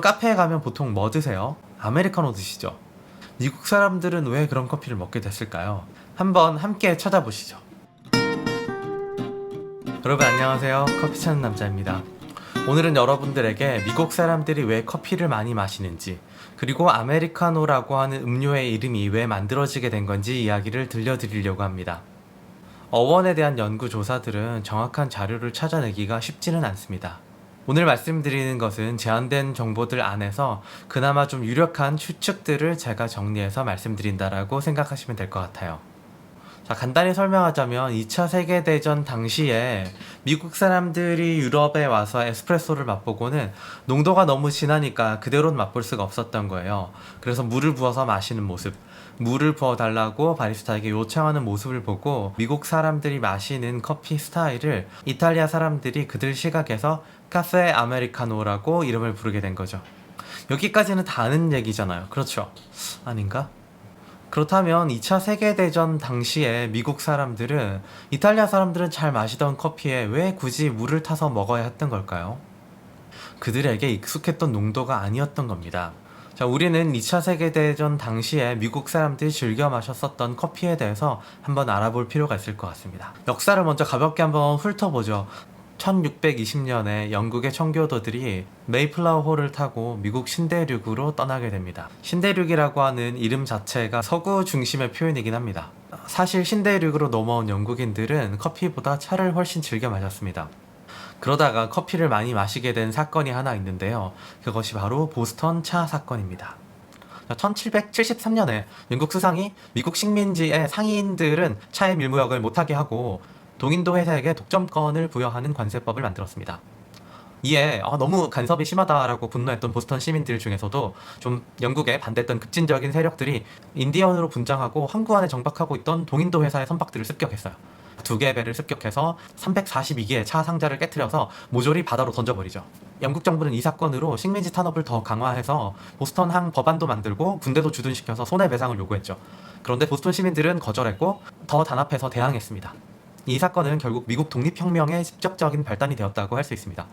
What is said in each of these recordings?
카페에 가면 보통 뭐 드세요? 아메리카노 드시죠? 미국 사람들은 왜 그런 커피를 먹게 됐을까요? 한번 함께 찾아보시죠. 여러분 안녕하세요. 커피 찾는 남자입니다. 오늘은 여러분들에게 미국 사람들이 왜 커피를 많이 마시는지, 그리고 아메리카노라고 하는 음료의 이름이 왜 만들어지게 된 건지 이야기를 들려드리려고 합니다. 어원에 대한 연구 조사들은 정확한 자료를 찾아내기가 쉽지는 않습니다. 오늘 말씀드리는 것은 제한된 정보들 안에서 그나마 좀 유력한 추측들을 제가 정리해서 말씀드린다라고 생각하시면 될 것 같아요. 자, 간단히 설명하자면 2차 세계대전 당시에 미국 사람들이 유럽에 와서 에스프레소를 맛보고는 농도가 너무 진하니까 그대로는 맛볼 수가 없었던 거예요. 그래서 물을 부어서 마시는 모습, 물을 부어달라고 바리스타에게 요청하는 모습을 보고 미국 사람들이 마시는 커피 스타일을 이탈리아 사람들이 그들 시각에서 카페 아메리카노라고 이름을 부르게 된 거죠. 여기까지는 다 아는 얘기잖아요. 그렇죠? 아닌가? 그렇다면 2차 세계대전 당시에 미국 사람들은 이탈리아 사람들은 잘 마시던 커피에 왜 굳이 물을 타서 먹어야 했던 걸까요? 그들에게 익숙했던 농도가 아니었던 겁니다. 자, 우리는 2차 세계대전 당시에 미국 사람들이 즐겨 마셨었던 커피에 대해서 한번 알아볼 필요가 있을 것 같습니다. 역사를 먼저 가볍게 한번 훑어보죠. 1620년에 영국의 청교도들이 메이플라워 호를 타고 미국 신대륙으로 떠나게 됩니다. 신대륙이라고 하는 이름 자체가 서구 중심의 표현이긴 합니다. 사실 신대륙으로 넘어온 영국인들은 커피보다 차를 훨씬 즐겨 마셨습니다. 그러다가 커피를 많이 마시게 된 사건이 하나 있는데요. 그것이 바로 보스턴 차 사건입니다. 1773년에 영국 수상이 미국 식민지의 상인들은 차의 밀무역을 못하게 하고 동인도 회사에게 독점권을 부여하는 관세법을 만들었습니다. 이에 너무 간섭이 심하다라고 분노했던 보스턴 시민들 중에서도 좀 영국에 반대했던 급진적인 세력들이 인디언으로 분장하고 항구 안에 정박하고 있던 동인도 회사의 선박들을 습격했어요. 2개의 배를 습격해서 342개의 차 상자를 깨트려서 모조리 바다로 던져버리죠. 영국 정부는 이 사건으로 식민지 탄압을 더 강화해서 보스턴 항 법안도 만들고 군대도 주둔시켜서 손해배상을 요구했죠. 그런데 보스턴 시민들은 거절했고 더 단합해서 대항했습니다. 이 사건은 결국 미국 독립혁명의 직접적인 발단이 되었다고 할 수 있습니다.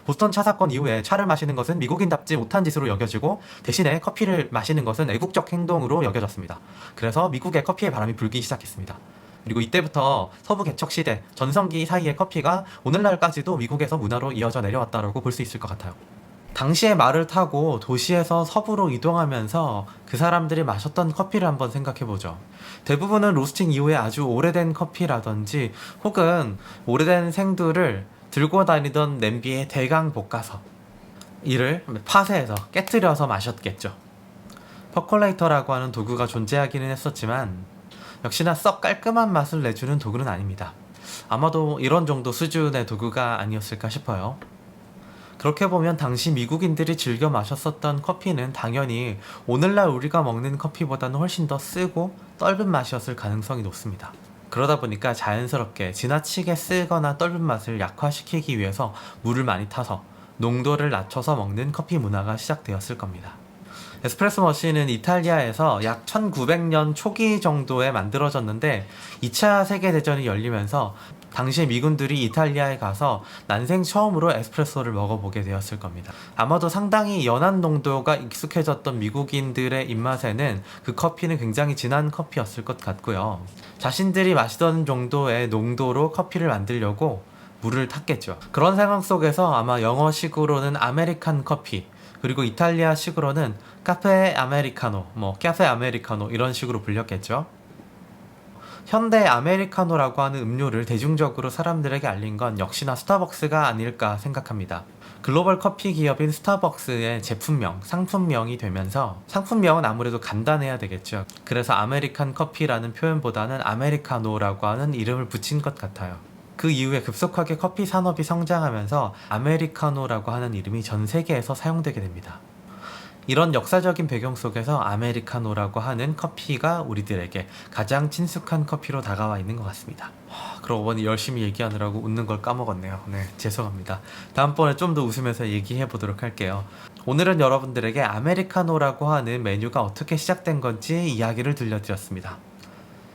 보스턴 차 사건 이후에 차를 마시는 것은 미국인답지 못한 짓으로 여겨지고 대신에 커피를 마시는 것은 애국적 행동으로 여겨졌습니다. 그래서 미국에 커피의 바람이 불기 시작했습니다. 그리고 이때부터 서부 개척 시대, 전성기 사이의 커피가 오늘날까지도 미국에서 문화로 이어져 내려왔다고 볼 수 있을 것 같아요. 당시에 말을 타고 도시에서 서부로 이동하면서 그 사람들이 마셨던 커피를 한번 생각해보죠. 대부분은 로스팅 이후에 아주 오래된 커피라든지 혹은 오래된 생두를 들고 다니던 냄비에 대강 볶아서 이를 파쇄해서 깨뜨려서 마셨겠죠. 퍼콜레이터라고 하는 도구가 존재하기는 했었지만 역시나 썩 깔끔한 맛을 내주는 도구는 아닙니다. 아마도 이런 정도 수준의 도구가 아니었을까 싶어요. 그렇게 보면 당시 미국인들이 즐겨 마셨었던 커피는 당연히 오늘날 우리가 먹는 커피보다는 훨씬 더 쓰고 떫은 맛이었을 가능성이 높습니다. 그러다 보니까 자연스럽게 지나치게 쓰거나 떫은 맛을 약화시키기 위해서 물을 많이 타서 농도를 낮춰서 먹는 커피 문화가 시작되었을 겁니다. 에스프레소 머신은 이탈리아에서 약 1900년 초기 정도에 만들어졌는데 2차 세계대전이 열리면서 당시 미군들이 이탈리아에 가서 난생 처음으로 에스프레소를 먹어보게 되었을 겁니다. 아마도 상당히 연한 농도가 익숙해졌던 미국인들의 입맛에는 그 커피는 굉장히 진한 커피였을 것 같고요. 자신들이 마시던 정도의 농도로 커피를 만들려고 물을 탔겠죠. 그런 상황 속에서 아마 영어식으로는 아메리칸 커피, 그리고 이탈리아식으로는 카페 아메리카노, 카페 아메리카노 이런 식으로 불렸겠죠. 현대 아메리카노라고 하는 음료를 대중적으로 사람들에게 알린 건 역시나 스타벅스가 아닐까 생각합니다. 글로벌 커피 기업인 스타벅스의 제품명, 상품명이 되면서 상품명은 아무래도 간단해야 되겠죠. 그래서 아메리칸 커피라는 표현보다는 아메리카노라고 하는 이름을 붙인 것 같아요. 그 이후에 급속하게 커피 산업이 성장하면서 아메리카노라고 하는 이름이 전 세계에서 사용되게 됩니다. 이런 역사적인 배경 속에서 아메리카노라고 하는 커피가 우리들에게 가장 친숙한 커피로 다가와 있는 것 같습니다. 그러고 보니 열심히 얘기하느라고 웃는 걸 까먹었네요. 네, 죄송합니다. 다음번에 좀 더 웃으면서 얘기해 보도록 할게요. 오늘은 여러분들에게 아메리카노라고 하는 메뉴가 어떻게 시작된 건지 이야기를 들려드렸습니다.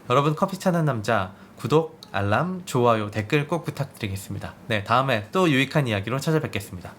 여러분 커피 찾는 남자 구독, 알람, 좋아요, 댓글 꼭 부탁드리겠습니다. 네, 다음에 또 유익한 이야기로 찾아뵙겠습니다.